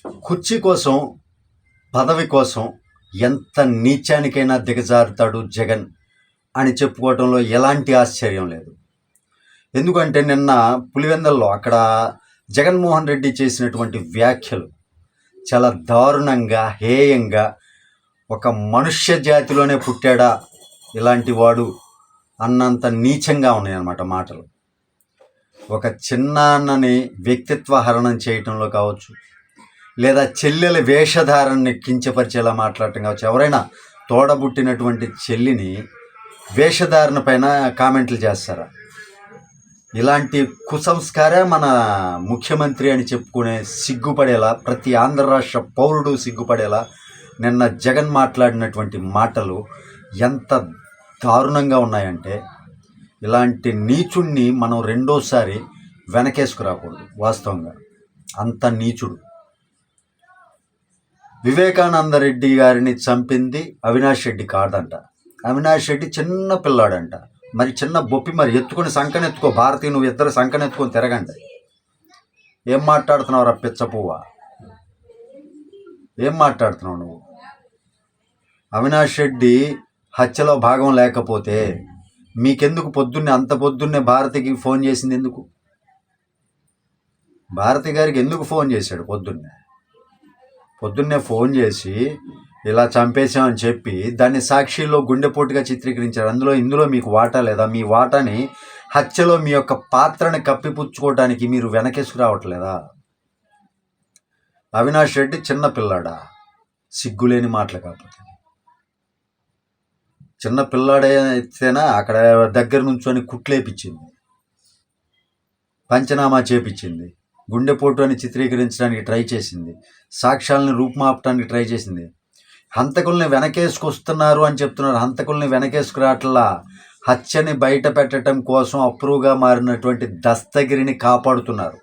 కుర్చీ కోసం, పదవి కోసం ఎంత నీచానికైనా దిగజారుతాడు జగన్ అని చెప్పుకోవడంలో ఎలాంటి ఆశ్చర్యం లేదు. ఎందుకంటే నిన్న పులివెందుల్లో అక్కడ జగన్మోహన్ రెడ్డి చేసినటువంటి వ్యాఖ్యలు చాలా దారుణంగా, హేయంగా, ఒక మనుష్య జాతిలోనే పుట్టాడా ఇలాంటి వాడు అన్నంత నీచంగా ఉన్నాయన్నమాట మాటలు. ఒక చిన్నాన్నని వ్యక్తిత్వ హరణం చేయటంలో కావచ్చు, లేదా చెల్లెల వేషధారణని కించపరిచేలా మాట్లాడటం కావచ్చు. ఎవరైనా తోడబుట్టినటువంటి చెల్లిని వేషధారణ పైన కామెంట్లు చేస్తారా? ఇలాంటి కుసంస్కారే మన ముఖ్యమంత్రి అని చెప్పుకునే సిగ్గుపడేలా, ప్రతి ఆంధ్ర రాష్ట్ర పౌరుడు సిగ్గుపడేలా నిన్న జగన్ మాట్లాడినటువంటి మాటలు ఎంత దారుణంగా ఉన్నాయంటే, ఇలాంటి నీచుణ్ణి మనం రెండోసారి వెనకేసుకురాకూడదు. వాస్తవంగా అంత నీచుడు. వివేకానంద రెడ్డి గారిని చంపింది అవినాష్ రెడ్డి కాదంట. అవినాష్ రెడ్డి చిన్న పిల్లాడంట. మరి చిన్న బొప్పి, మరి ఎత్తుకుని సంకనెత్తుకో భారతీ, నువ్వు ఇద్దరు సంకనెత్తుకొని తిరగండి. ఏం మాట్లాడుతున్నావు రా పిచ్చపువ్వా? ఏం మాట్లాడుతున్నావు నువ్వు? అవినాష్ రెడ్డి హత్యలో భాగం లేకపోతే మీకెందుకు అంత పొద్దున్నే భారతికి ఫోన్ చేసింది? ఎందుకు భారతి గారికి ఎందుకు ఫోన్ చేశాడు? పొద్దున్నే ఫోన్ చేసి ఇలా చంపేశామని చెప్పి దాన్ని సాక్షిలో గుండెపోటుగా చిత్రీకరించారు. ఇందులో మీకు వాటా లేదా? మీ వాటాని హత్యలో మీ యొక్క పాత్రని కప్పిపుచ్చుకోవడానికి మీరు వెనకేసుకు రావట్లేదా? అవినాష్ రెడ్డి చిన్న పిల్లాడా? సిగ్గులేని మాటలు కాకపోతే. చిన్న పిల్లాడైతేనా అక్కడ దగ్గర నుంచొని కుట్లేపించింది, పంచనామా చేపించింది, గుండెపోటు అని చిత్రీకరించడానికి ట్రై చేసింది, సాక్ష్యాలను రూపుమాపడానికి ట్రై చేసింది. హంతకుల్ని వెనకేసుకొస్తున్నారు అని చెప్తున్నారు. హంతకుల్ని వెనకేసుకురాట్లా, హత్యని బయట పెట్టడం కోసం అప్రూవ్గా మారినటువంటి దస్తగిరిని కాపాడుతున్నారు.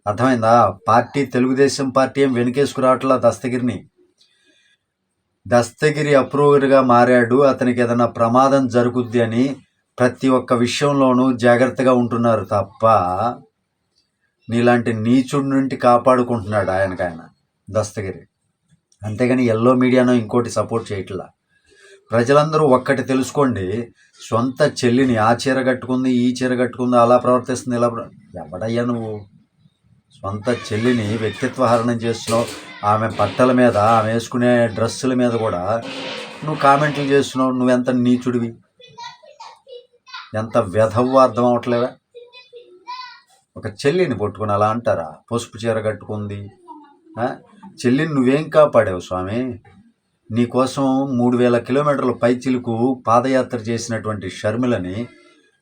అర్థమైందా? తెలుగుదేశం పార్టీ ఏం వెనకేసుకురావట్లా దస్తగిరిని. దస్తగిరి అప్రూవర్గా మారాడు, అతనికి ఏదైనా ప్రమాదం జరుగుద్ది అని ప్రతి ఒక్క విషయంలోనూ జాగ్రత్తగా ఉంటున్నారు తప్ప నీలాంటి నీచుడి నుండి కాపాడుకుంటున్నాడు ఆయన దస్తగిరి. అంతేగాని ఎల్లో మీడియానో ఇంకోటి సపోర్ట్ చేయట్లా. ప్రజలందరూ ఒక్కటి తెలుసుకోండి, సొంత చెల్లిని ఆ చీర కట్టుకుంది, ఈ చీర కట్టుకుంది, అలా ప్రవర్తిస్తుంది, ఇలా ఎవడయ్యా నువ్వు? సొంత చెల్లిని వ్యక్తిత్వ హరణం చేస్తున్నావు. ఆమె బట్టల మీద, ఆమె వేసుకునే డ్రెస్సుల మీద కూడా నువ్వు కామెంట్లు చేస్తున్నావు. నువ్వెంత నీచుడివి, ఎంత వెధవ్వో అర్థం అవట్లేదా? ఒక చెల్లిని పట్టుకుని అలా అంటారా? పసుపు చీర కట్టుకుంది. చెల్లిని నువ్వేం కాపాడావు స్వామి? నీకోసం 3000 కిలోమీటర్ల పైచిలుకు పాదయాత్ర చేసినటువంటి షర్మిలని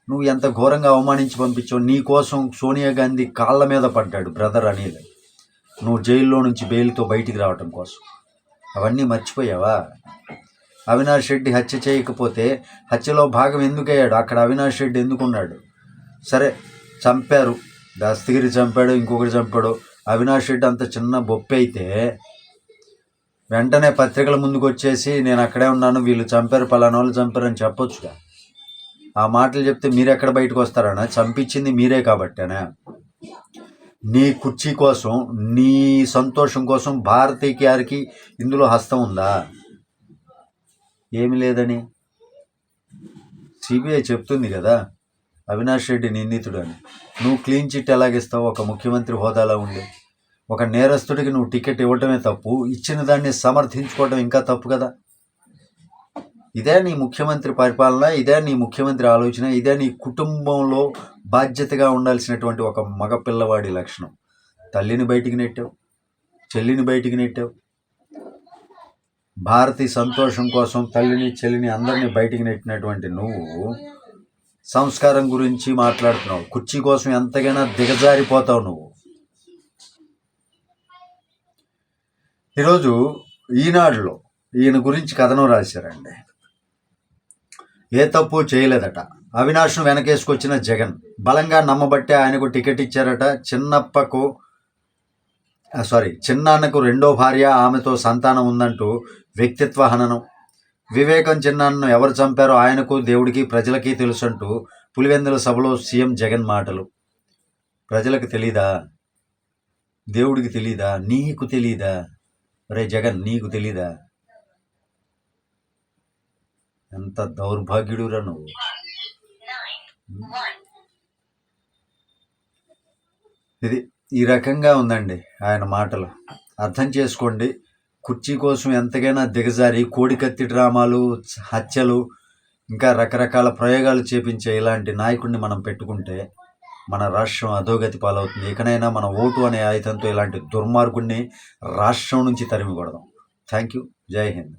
నువ్వు ఎంత ఘోరంగా అవమానించి పంపించావు. నీకోసం సోనియా గాంధీ కాళ్ళ మీద పడ్డాడు బ్రదర్ అనిల్, నువ్వు జైల్లో నుంచి బెయిల్తో బయటికి రావటం కోసం. అవన్నీ మర్చిపోయావా? అవినాష్ రెడ్డి హత్య చేయకపోతే హత్యలో భాగం ఎందుకయ్యాడు? అక్కడ అవినాష్ రెడ్డి ఎందుకున్నాడు? సరే, చంపారు, దస్తగిరి చంపాడు, ఇంకొకటి చంపాడు. అవినాష్ రెడ్డి అంత చిన్న బొప్పి అయితే వెంటనే పత్రికల ముందుకు వచ్చేసి నేను అక్కడే ఉన్నాను, వీళ్ళు చంపారు, పలానా వాళ్ళు చంపారు అని చెప్పొచ్చుగా. ఆ మాటలు చెప్తే మీరెక్కడ బయటకు వస్తారనా? చంపించింది మీరే కాబట్టేనా? నీ కుర్చీ కోసం, నీ సంతోషం కోసం భారతీ గారికి ఇందులో హస్తం ఉందా? ఏమి లేదని సిబిఐ చెప్తుంది కదా అవినాష్ రెడ్డి నిందితుడు అని. నువ్వు క్లీన్ చిట్ ఎలాగిస్తావు? ఒక ముఖ్యమంత్రి హోదాలో ఉండి ఒక నేరస్తుడికి నువ్వు టికెట్ ఇవ్వటమే తప్పు, ఇచ్చిన దాన్ని సమర్థించుకోవటం ఇంకా తప్పు కదా. ఇదే నీ ముఖ్యమంత్రి పరిపాలన, ఇదే నీ ముఖ్యమంత్రి ఆలోచన, ఇదే నీ కుటుంబంలో బాధ్యతగా ఉండాల్సినటువంటి ఒక మగపిల్లవాడి లక్షణం. తల్లిని బయటికి నెట్టావు, చెల్లిని బయటికి నెట్టావు. భారతీ సంతోషం కోసం తల్లిని, చెల్లిని, అందరినీ బయటికి నెట్టినటువంటి నువ్వు సంస్కారం గురించి మాట్లాడుతున్నావు. కుర్చీ కోసం ఎంతగానో దిగజారిపోతావు నువ్వు. ఈరోజు ఈనాడులో ఈయన గురించి కథనం రాశారండి. ఏ తప్పు చేయలేదట. అవినాష్ను వెనకేసుకొచ్చిన జగన్ బలంగా నమ్మబట్టే ఆయనకు టికెట్ ఇచ్చారట. చిన్నాన్నకు రెండో భార్య, ఆమెతో సంతానం ఉందంటూ వ్యక్తిత్వ హననం. వివేకం చిన్నాన్నను ఎవరు చంపారో ఆయనకు, దేవుడికి, ప్రజలకి తెలుసంటూ పులివెందుల సభలో సీఎం జగన్ మాటలు. ప్రజలకు తెలీదా? దేవుడికి తెలీదా? నీకు తెలీదా? రే జగన్, నీకు తెలీదా? ఎంత దౌర్భాగ్యుడురా నువ్వు. ఇది ఈ రకంగా ఉందండి ఆయన మాటలు. అర్థం చేసుకోండి. కుర్చీ కోసం ఎంతకైనా దిగజారి కోడికత్తి డ్రామాలు, హత్యలు, ఇంకా రకరకాల ప్రయోగాలు చేపించే ఇలాంటి నాయకుడిని మనం పెట్టుకుంటే మన రాష్ట్రం అధోగతి పాలవుతుంది. ఇకనైనా మన ఓటు అనే ఆయుధంతో ఇలాంటి దుర్మార్గుడిని రాష్ట్రం నుంచి తరిమి కొడదాం. Thank you. జై హింద్.